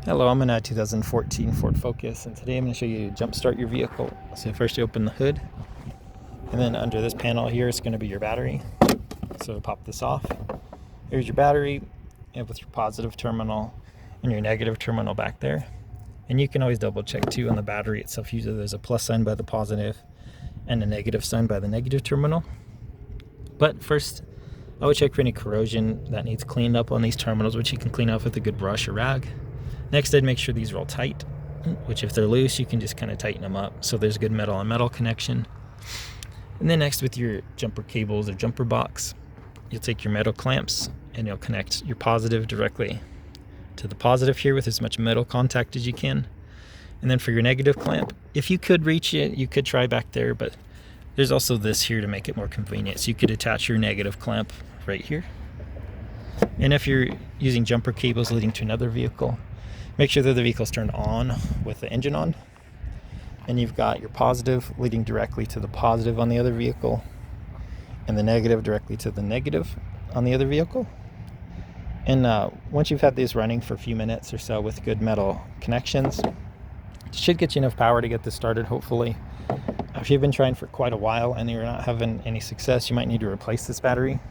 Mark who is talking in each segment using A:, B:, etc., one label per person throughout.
A: Hello, I'm in a 2014 Ford Focus, and today I'm going to show you jump start your vehicle. So first you open the hood, and then under this panel here is going to be your battery. So pop this off. Here's your battery, and with your positive terminal and your negative terminal back there. And you can always double check too on the battery itself. Usually there's a plus sign by the positive and a negative sign by the negative terminal. But first, I would check for any corrosion that needs cleaned up on these terminals, which you can clean up with a good brush or rag. Next, I'd make sure these are all tight, which if they're loose, you can just kind of tighten them up so there's good metal on metal connection. And then next, with your jumper cables or jumper box, you'll take your metal clamps and you'll connect your positive directly to the positive here with as much metal contact as you can. And then for your negative clamp, if you could reach it, you could try back there, but there's also this here to make it more convenient. So you could attach your negative clamp right here. And if you're using jumper cables leading to another vehicle, make sure that the vehicle's turned on with the engine on. And you've got your positive leading directly to the positive on the other vehicle, and the negative directly to the negative on the other vehicle. And once you've had these running for a few minutes or so with good metal connections, it should get you enough power to get this started, hopefully. If you've been trying for quite a while and you're not having any success, you might need to replace this battery,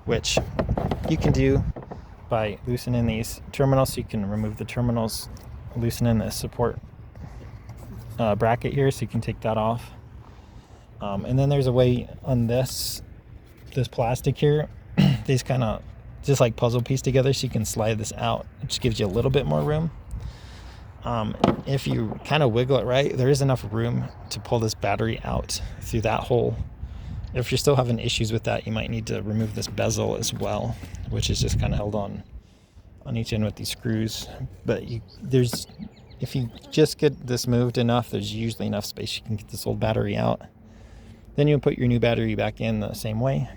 A: which you can do by loosening these terminals. So you can remove the terminals, loosening the support bracket here, so you can take that off. And then there's a way on this plastic here, these kind of just like puzzle piece together, so you can slide this out. It just gives you a little bit more room. If you kind of wiggle it right, there is enough room to pull this battery out through that hole. If you're still having issues with that, you might need to remove this bezel as well, which is just kind of held on each end with these screws. But if you just get this moved enough, there's usually enough space you can get this old battery out. Then you'll put your new battery back in the same way,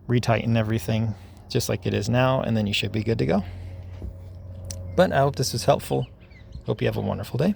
A: retighten everything just like it is now, and then you should be good to go. But I hope this was helpful. Hope you have a wonderful day.